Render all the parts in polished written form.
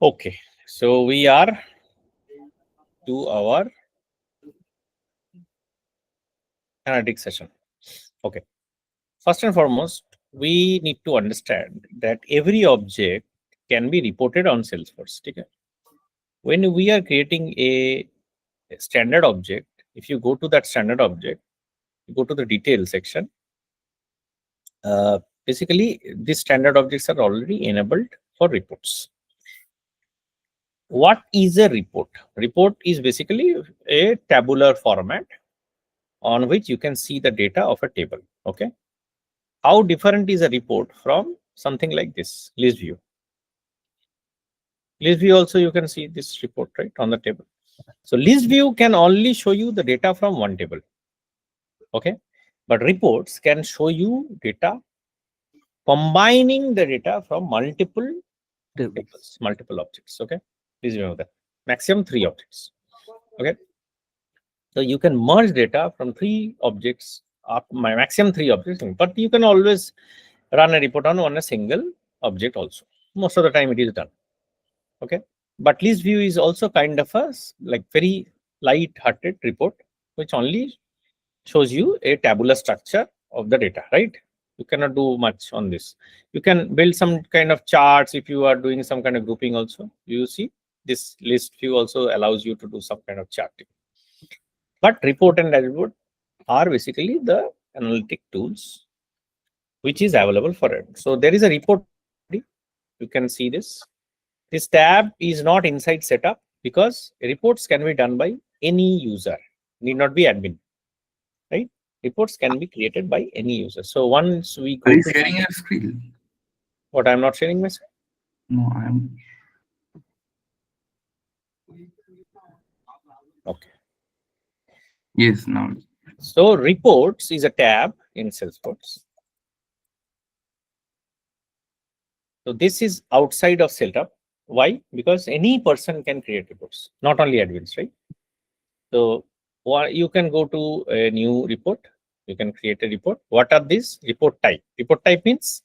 Okay, so we are to our analytics session. Okay, first and foremost, we need to understand that every object can be reported on Salesforce. Okay? When we are creating a standard object, if you go to that standard object, you go to the detail section. Basically, these standard objects are already enabled for reports. What is a report? Report is basically a tabular format on which you can see the data of a table. Okay. How different is a report from something like this list view? List view also you can see this report right on the table. So list view can only show you the data from one table. Okay. But reports can show you data combining the data from multiple tables, multiple objects. Okay. Please remember that. Maximum 3 objects. Okay. So you can merge data from 3 objects, up my maximum 3 objects, but you can always run a report on a single object also. Most of the time it is done. Okay. But list view is also kind of a like very light-hearted report, which only shows you a tabular structure of the data, right? You cannot do much on this. You can build some kind of charts if you are doing some kind of grouping also. You see, this list view also allows you to do some kind of charting. But report and dashboard are basically the analytic tools which is available for it. So there is a report. You can see this. This tab is not inside setup because reports can be done by any user, need not be admin, right? Reports can be created by any user. So once we Are go you to sharing your screen? what I'm not sharing my screen. No, I'm. Okay. Yes, now. So reports is a tab in Salesforce. So this is outside of setup. Why? Because any person can create reports, not only admins, right? So you can go to a new report. You can create a report. What are these? Report type. Report type means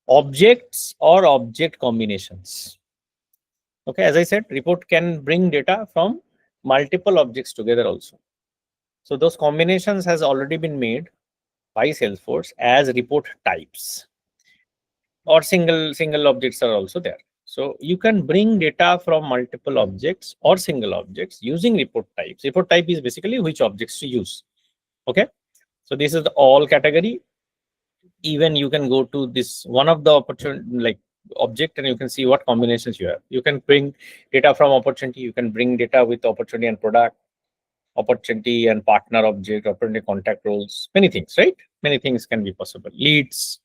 objects or object combinations. Okay, as I said, report can bring data from multiple objects together also. So those combinations has already been made by Salesforce as report types, or single objects are also there. So you can bring data from multiple objects or single objects using report types. Report type is basically which objects to use. Okay, so this is the all category. Even you can go to this one of the opportunity like object and you can see what combinations you have. You can bring data from opportunity. You can bring data with opportunity and product, opportunity and partner object, opportunity contact roles, many things, right? Many things can be possible. Leads.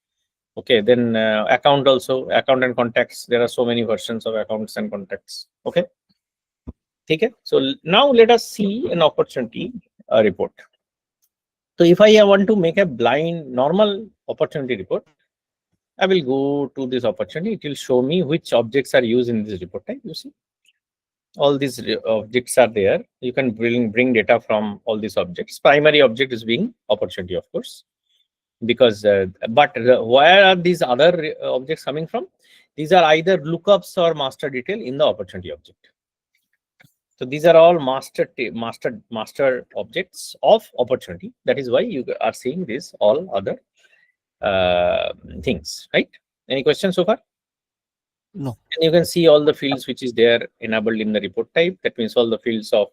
Okay, then account also, account and contacts. There are so many versions of accounts and contacts. Okay. Okay. So now let us see an opportunity report. So if I want to make a blind normal opportunity report, I will go to this opportunity. It will show me which objects are used in this report type. You see, all these objects are there. You can bring data from all these objects. Primary object is being opportunity, of course, because where are these other objects coming from? These are either lookups or master detail in the opportunity object. So these are all master objects of opportunity. That is why you are seeing this all other things, right? Any questions so far? No. And you can see all the fields which is there enabled in the report type. That means all the fields of,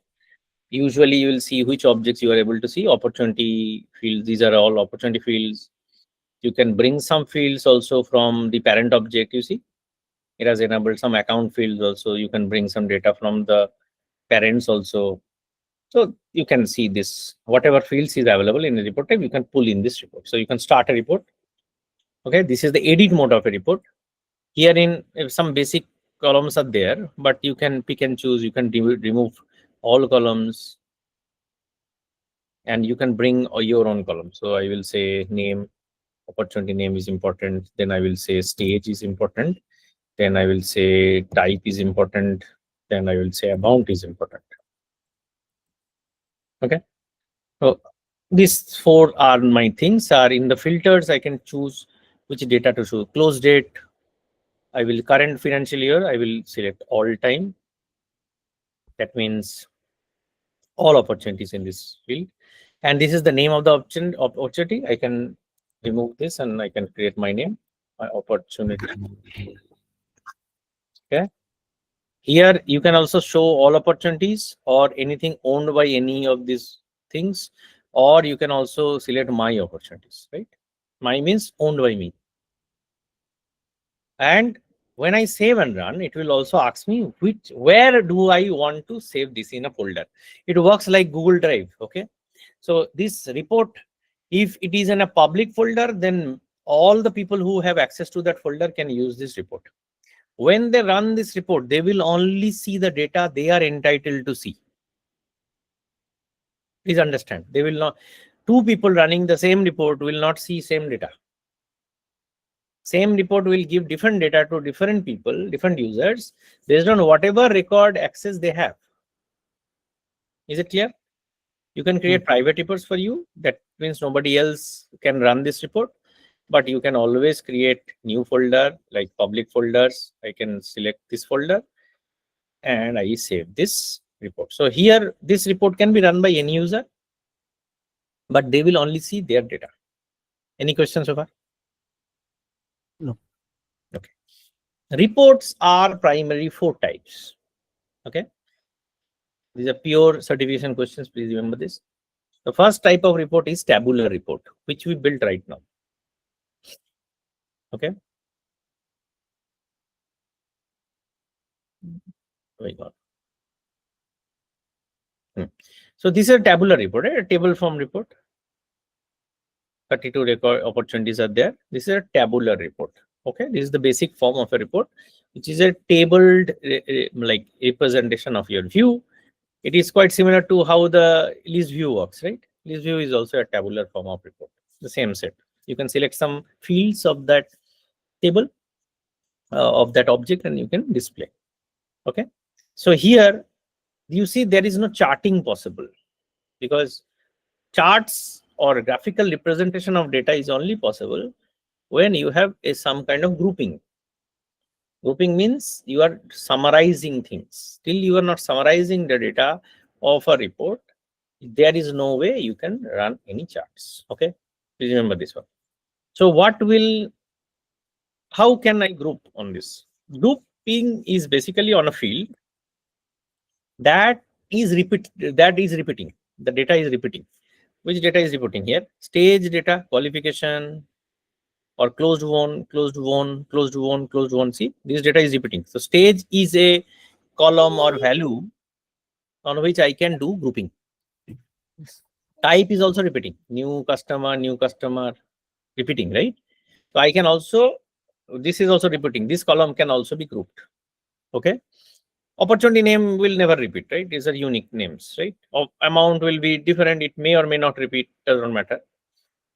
usually you will see which objects you are able to see. Opportunity fields, these are all opportunity fields. You can bring some fields also from the parent object. You see, it has enabled some account fields also. You can bring some data from the parents also. So you can see this, whatever fields is available in the report type, you can pull in this report. So you can start a report. Okay, this is the edit mode of a report. Herein, if some basic columns are there, but you can pick and choose. You can remove all columns, and you can bring your own column. So I will say name, opportunity name is important. Then I will say stage is important. Then I will say type is important. Then I will say amount is important. Okay. So these 4 are my things. Are in the filters. I can choose which data to show. Close date. I will current financial year, I will select all time. That means all opportunities in this field. And this is the name of the opportunity. I can remove this and I can create my name, my opportunity. Okay. Here you can also show all opportunities or anything owned by any of these things, or you can also select my opportunities, right? My means owned by me. And when I save and run, it will also ask me where do I want to save this in a folder. It works like Google Drive. Okay. So this report, if it is in a public folder, then all the people who have access to that folder can use this report. When they run this report, they will only see the data they are entitled to see. Please understand. They will not, two people running the same report will not see same data. Same report will give different data to different people, different users, based on whatever record access they have. Is it clear? You can create private reports for you. That means nobody else can run this report, but you can always create new folder like public folders. I can select this folder and I save this report. So here, this report can be run by any user, but they will only see their data. Any questions so far? No. Okay. Reports are primarily 4 types. Okay. These are pure certification questions. Please remember this. The first type of report is tabular report, which we built right now. Okay. Very good. So this is a tabular report, a table form report. 32 record opportunities are there. This is a tabular report. Okay, this is the basic form of a report, which is a tabled like representation of your view. It is quite similar to how the list view works, right? List view is also a tabular form of report. The same set. You can select some fields of that table of that object, and you can display. Okay, so here you see there is no charting possible because charts or graphical representation of data is only possible when you have some kind of grouping. Grouping means you are summarizing things. Till you are not summarizing the data of a report, there is no way you can run any charts. Okay, please remember this one. So how can I group on this? Grouping is basically on a field that is repeating. The data is repeating. Which data is repeating here? Stage data, qualification, or closed won, closed won, closed won, closed won. See, this data is repeating. So stage is a column or value on which I can do grouping. Type is also repeating. New customer, repeating, right? So I can also, this is also repeating. This column can also be grouped. Okay. Opportunity name will never repeat, right? These are unique names, right? Amount will be different. It may or may not repeat. Doesn't matter.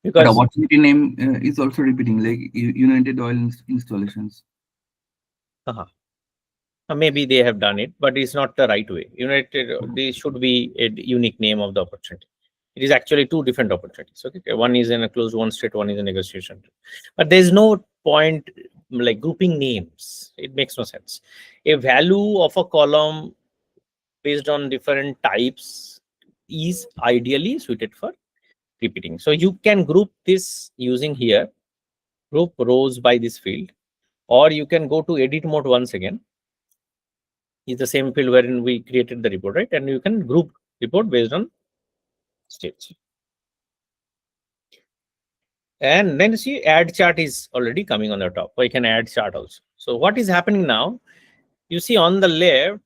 But Because opportunity name is also repeating, like United Oil installations. maybe they have done it, but it's not the right way. United, they should be a unique name of the opportunity. It is actually 2 different opportunities. Okay, one is in a closed won state, one is a negotiation. But there's no point like grouping names. It makes no sense. A value of a column based on different types is ideally suited for repeating. So you can group this using here, group rows by this field, or you can go to edit mode once again. Is the same field wherein we created the report, right? And you can group report based on stage. And then you see add chart is already coming on the top. I can add chart also. So what is happening now? You see on the left,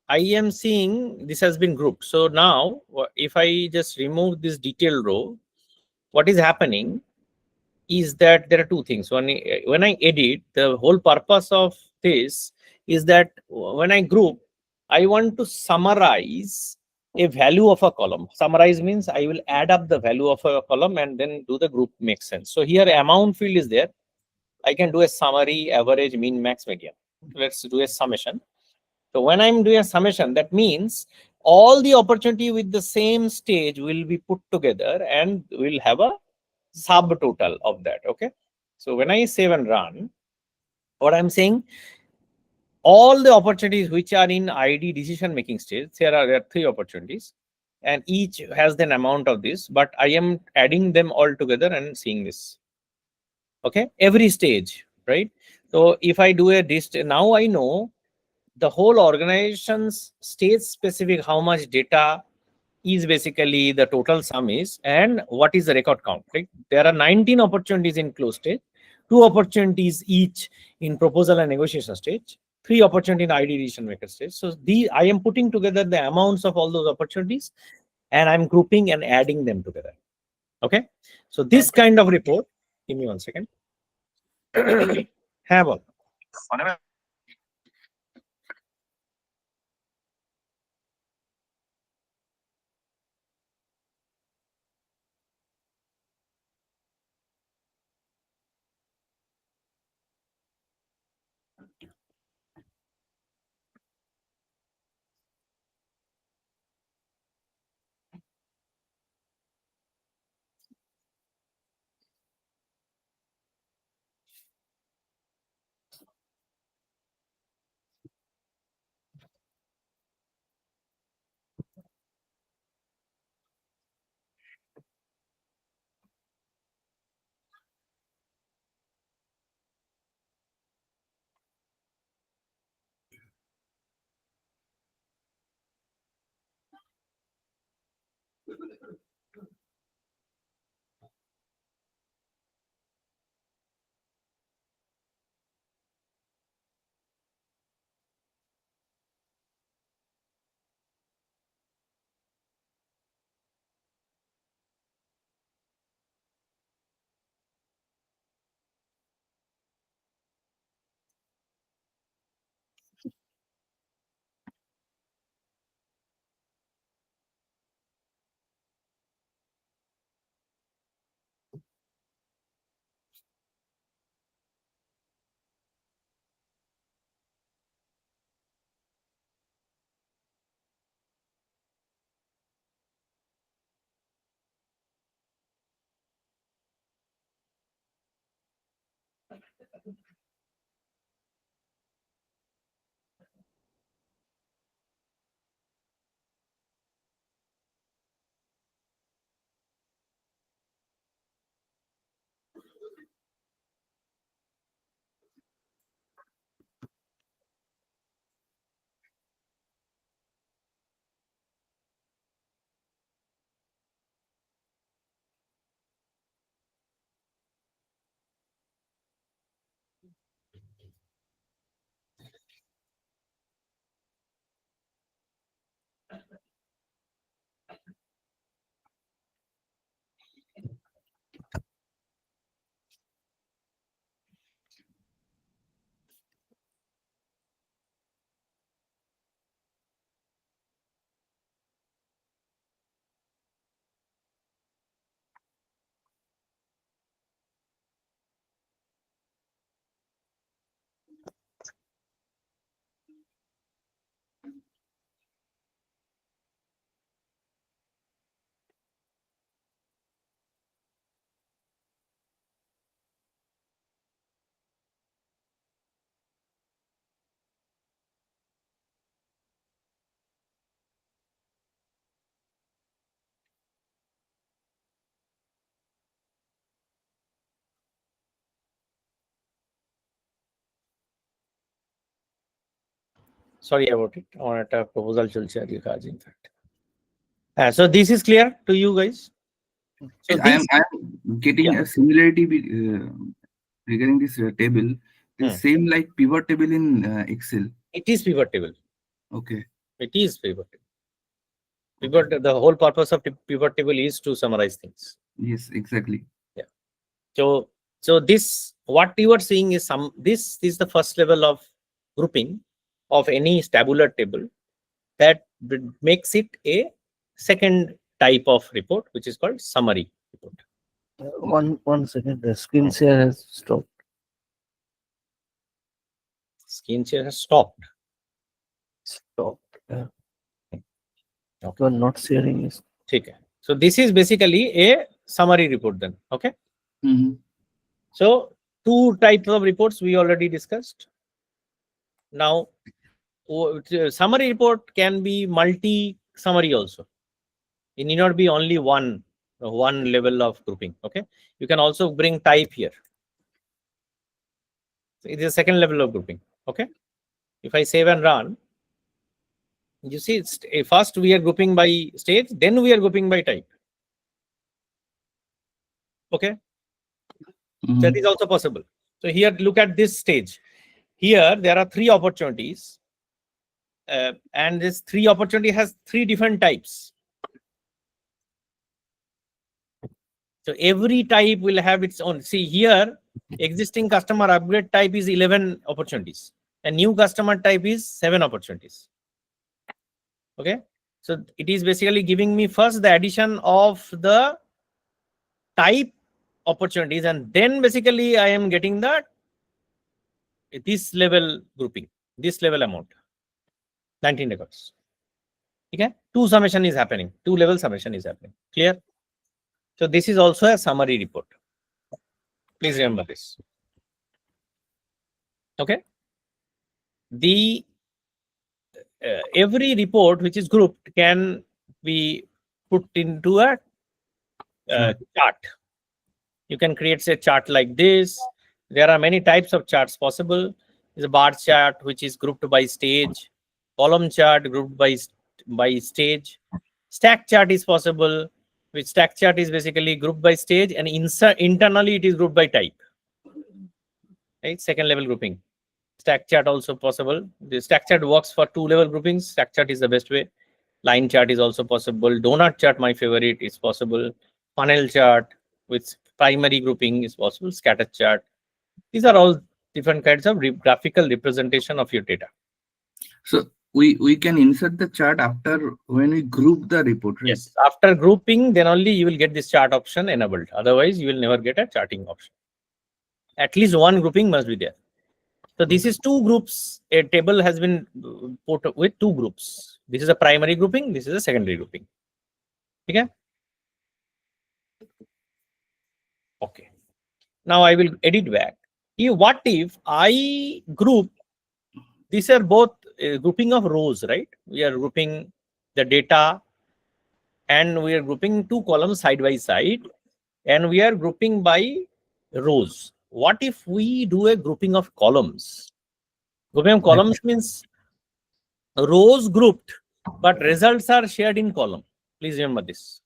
I am seeing this has been grouped. So now if I just remove this detail row, what is happening is that there are 2 things. When I edit, the whole purpose of this is that when I group, I want to summarize a value of a column. Summarize means I will add up the value of a column and then do the group makes sense. So here amount field is there. I can do a summary, average, mean, max, median. Let's do a summation. So when I'm doing a summation, that means all the opportunity with the same stage will be put together and we'll have a subtotal of that. Okay. So when I save and run, What I'm saying, all the opportunities which are in ID decision making stage, there are 3 opportunities, and each has an amount of this, but I am adding them all together and seeing this. Okay, every stage, right? So if I do a dist, now I know the whole organization's stage specific how much data is basically the total sum is, and what is the record count, right? There are 19 opportunities in close stage, 2 opportunities each in proposal and negotiation stage, 3 opportunity in ID decision maker stage. So I am putting together the amounts of all those opportunities, and I'm grouping and adding them together. Okay, so this kind of report, give me 1 second. Have a sorry about it, on a proposal চলছে আজকে কাজ, in fact. So this is clear to you guys? So I this, am getting yeah. a similarity regarding this table. The same like pivot table in Excel. It is pivot table. Okay. It is pivot table. Pivot, the whole purpose of pivot table is to summarize things. Yes, exactly. Yeah. So this, what you are seeing is this is the first level of grouping of any tabular table that makes it a second type of report, which is called summary report. One second, the screen share has stopped. Screen share has stopped. Stopped. Yeah. Okay. You are not sharing it. Okay. So this is basically a summary report then. Okay. Mm-hmm. So two types of reports we already discussed. Now, summary report can be multi-summary also. It need not be only one level of grouping. Okay, you can also bring type here. It is a second level of grouping. Okay, if I save and run, you see, first we are grouping by stage, then we are grouping by type. Okay, that is also possible. So here, look at this stage. Here there are three opportunities, and this three opportunity has three different types. So every type will have its own. See here, existing customer upgrade type is 11 opportunities, and new customer type is 7 opportunities. Okay, so it is basically giving me first the addition of the type opportunities, and then basically I am getting this level grouping, this level amount, 19 records. Okay, two summation is happening, two level summation is happening. Clear? So this is also a summary report. Please remember this. Okay, the every report which is grouped can be put into a chart. You can create a chart like this. There are many types of charts possible. There's a bar chart which is grouped by stage, column chart grouped by stage, stack chart is possible, which stack chart is basically grouped by stage, and internally it is grouped by type. Right, second level grouping. Stack chart also possible. The stack chart works for two level groupings. Stack chart is the best way. Line chart is also possible. Donut chart, my favorite, is possible. Funnel chart with primary grouping is possible. Scatter chart. These are all different kinds of graphical representation of your data. So we can insert the chart after when we group the report, right? Yes, after grouping, then only you will get this chart option enabled. Otherwise, you will never get a charting option. At least one grouping must be there. So this is two groups. A table has been put with two groups. This is a primary grouping. This is a secondary grouping. Okay. Okay. Now I will edit back. What if I group? These are both grouping of rows, right? We are grouping the data, and we are grouping two columns side by side, and we are grouping by rows. What if we do a grouping of columns? Grouping of columns means rows grouped, but results are shared in column. Please remember this.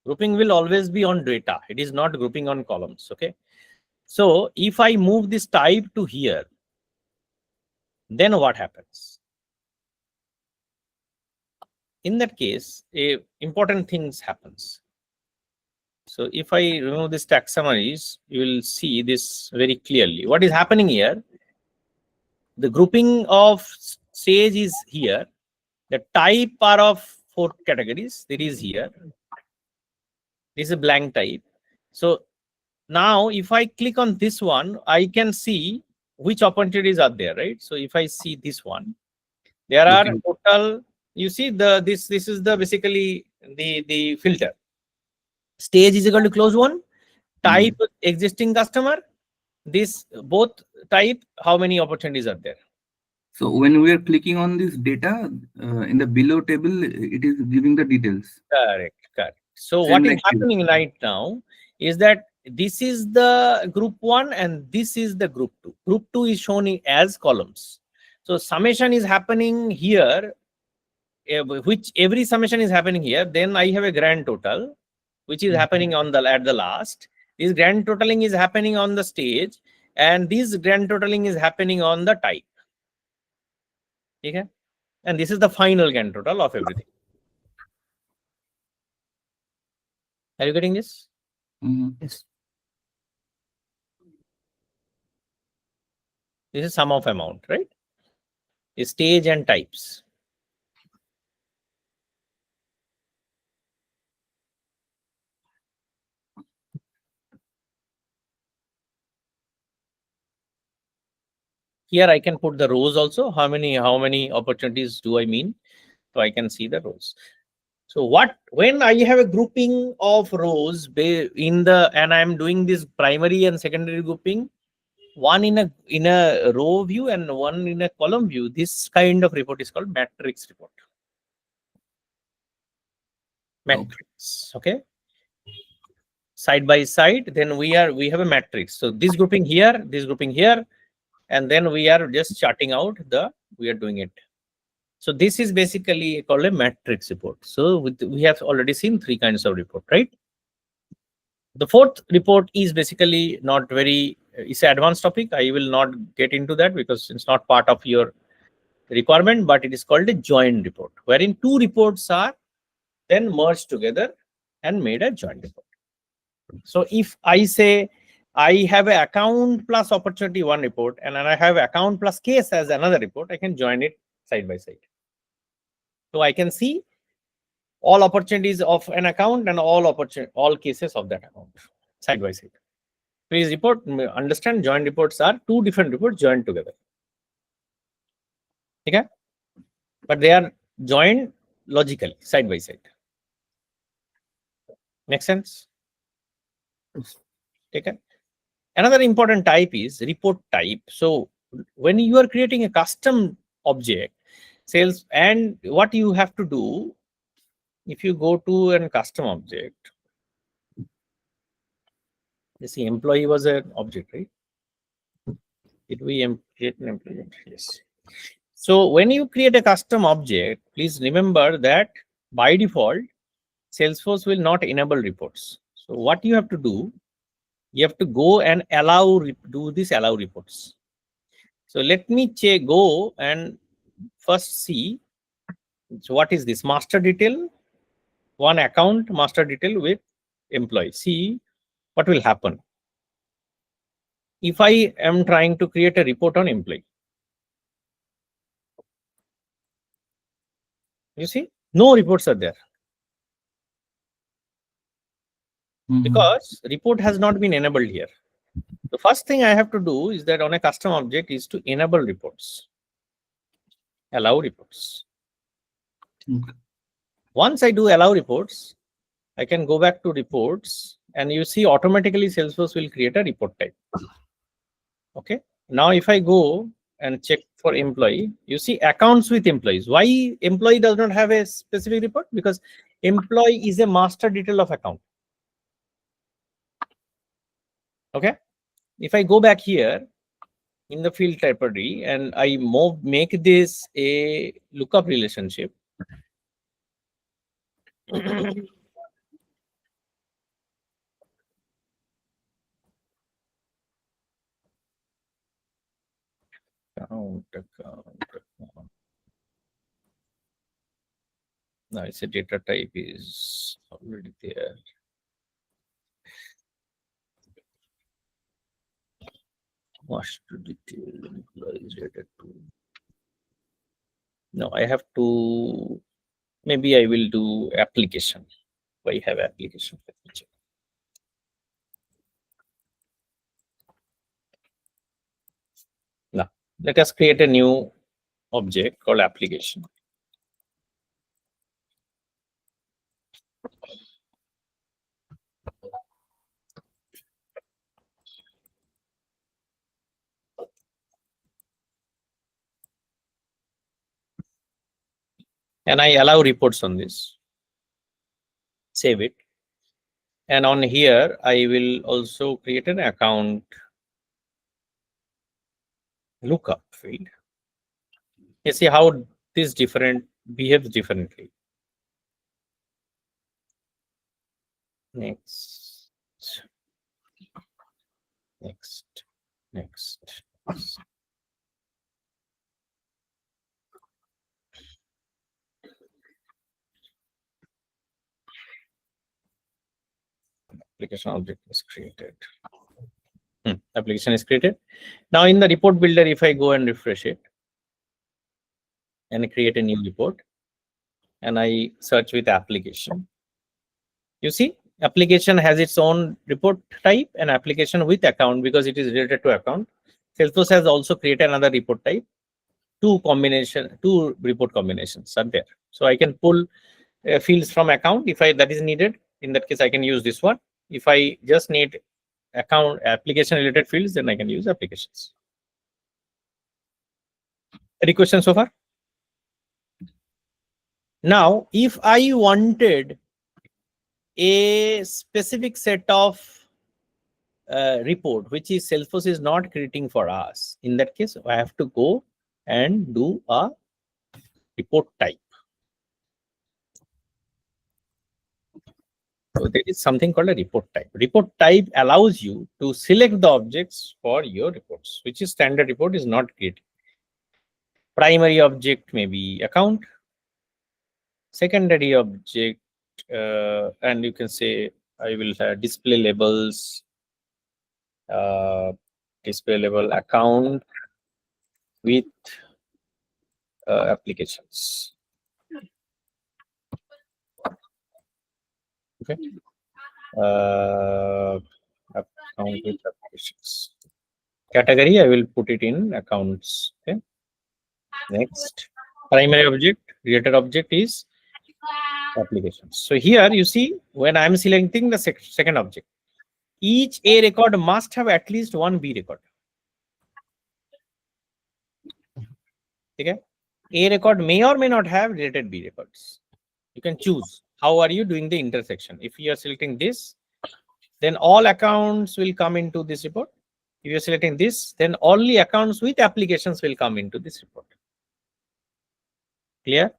Grouping will always be on data. It is not grouping on columns. Okay. So if I move this type to here, then what happens? In that case, important things happens. So if I remove this taxonomies, you will see this very clearly. What is happening here? The grouping of stage is here. The type are of 4 categories. There is here. This is a blank type. So now if I click on this one, I can see which opportunities are there, right? So if I see this one, there are total, you see this is the basically the filter. Stage is equal to close one, type existing customer, this both type, how many opportunities are there. So when we are clicking on this data in the below table, it is giving the details. Correct. So what is happening right now is that this is the group 1 and this is the group 2. Group 2 is shown as columns. So summation is happening here, which every summation is happening here. Then I have a grand total, which is happening on at the last. This grand totaling is happening on the stage, and this grand totaling is happening on the type. Okay, and this is the final grand total of everything. Are you getting this? Yes. This is sum of amount, right? Stage and types. Here I can put the rows also. How many opportunities do I mean? So I can see the rows. So when I have a grouping of rows and I am doing this primary and secondary grouping, one in a row view and one in a column view, this kind of report is called matrix report. Matrix, okay? Side by side, then we have a matrix. So this grouping here, this grouping here, and then we are just charting out we are doing it. So this is basically called a matrix report. So we have already seen three kinds of report, right? The fourth report is basically not very, it's an advanced topic. I will not get into that because it's not part of your requirement, but it is called a joint report, wherein two reports are then merged together and made a joint report. So if I say I have an account plus opportunity one report and then I have account plus case as another report, I can join it side by side. So I can see all opportunities of an account and all cases of that account side by side. Please report, understand joint reports are two different reports joined together. Okay? But they are joined logically side by side. Make sense? Okay. Another important type is report type. So when you are creating a custom object, sales, and what you have to do, if you go to a custom object, you see employee was an object, right? Did we create an employee? Yes. So when you create a custom object, please remember that by default, Salesforce will not enable reports. So what you have to do, you have to go and do this allow reports. So let me go and first see. So what is this master detail? One account master detail with employee. See what will happen if I am trying to create a report on employee. You see, no reports are there because report has not been enabled here. The first thing I have to do is that on a custom object is to enable reports, allow reports. Once I do allow reports, I can go back to reports and you see automatically Salesforce will create a report type. Okay. Now if I go and check for employee, you see accounts with employees. Why employee does not have a specific report? Because employee is a master detail of account. Okay. If I go back here in the field typology and I make this a lookup relationship. Account. Now it's a data type is already there. Master detail employees data to. No, I have to. Maybe I will do application. I have application. Now let us create a new object called application. And I allow reports on this. Save it. And on here, I will also create an account lookup field. You see how this behaves differently. Next. Application object is created. Application is created. Now in the report builder, if I go and refresh it and create a new report and I search with application, you see application has its own report type and application with account because it is related to account. Salesforce has also created another report type. Two report combinations are there. So I can pull fields from account if that is needed. In that case, I can use this one. If I just need account application related fields, then I can use applications. Any questions so far? Now, if I wanted a specific set of report which is Salesforce is not creating for us, in that case I have to go and do a report type. So there is something called a report type. Report type allows you to select the objects for your reports, which is standard report is not created. Primary object may be account, secondary object, and you can say I will have display labels, display label account with applications. Okay. Account with applications. Category I will put it in accounts. Okay. Next, primary object, related object is applications. So here you see when I am selecting the second object, each A record must have at least one B record. Okay. A record may or may not have related B records. You can choose how are you doing the intersection. If you are selecting this, then all accounts will come into this report. If you are selecting this, then only accounts with applications will come into this report. Clear?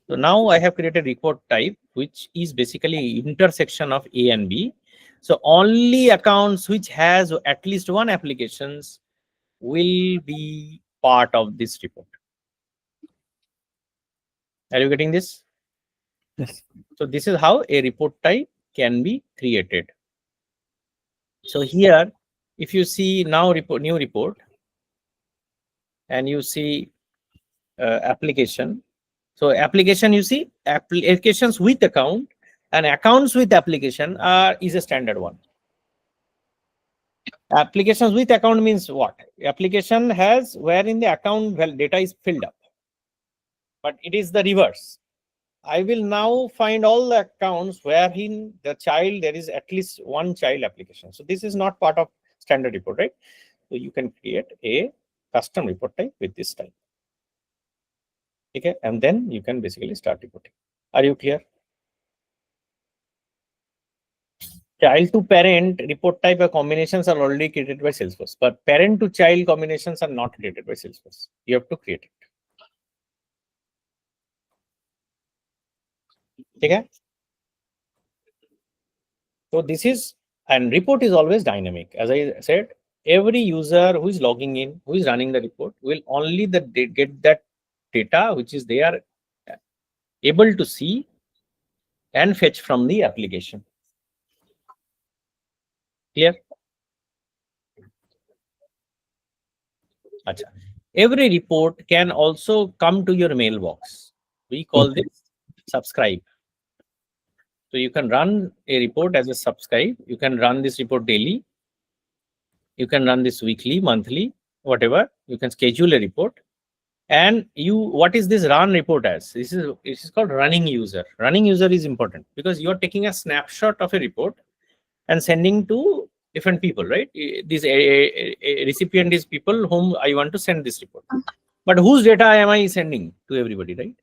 So now I have created report type, which is basically intersection of A and B. So only accounts which has at least one applications will be part of this report. Are you getting this? Yes. So this is how a report type can be created. So here, if you see now new report, and you see application. So application, you see applications with account and accounts with application is a standard one. Applications with account means what? Application has wherein the account data is filled up, but it is the reverse. I will now find all the accounts wherein the child, there is at least one child application. So this is not part of standard report, right? So you can create a custom report type with this type. Okay, and then you can basically start reporting. Are you clear? Child to parent report type combinations are already created by Salesforce, but parent to child combinations are not created by Salesforce. You have to create it. Okay. So this is, and report is always dynamic. As I said, every user who is logging in, who is running the report, will only get that data which is they are able to see and fetch from the application. Clear? Achha. Every report can also come to your mailbox. We call this subscribe. So you can run a report as a subscribe. You can run this report daily. You can run this weekly, monthly, whatever. You can schedule a report. And what is this run report as? This is called running user. Running user is important because you are taking a snapshot of a report and sending to different people, right? This a recipient is people whom I want to send this report. But whose data am I sending to everybody, right?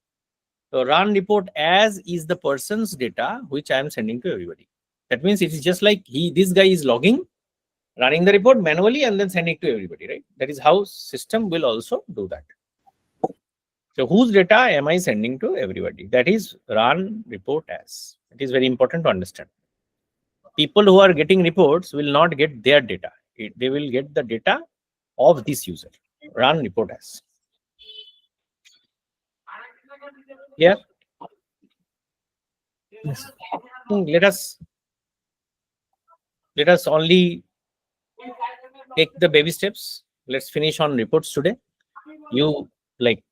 So run report as is the person's data which I am sending to everybody. That means it is just like this guy is logging, running the report manually and then sending to everybody, right? That is how system will also do that. So whose data am I sending to everybody? That is run report as. It is very important to understand. People who are getting reports will not get their data. They will get the data of this user. Run report as. Here. Yes. Let us only take the baby steps. Let's finish on reports today. You like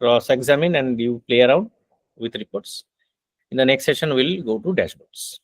cross-examine and you play around with reports. In the next session, we'll go to dashboards.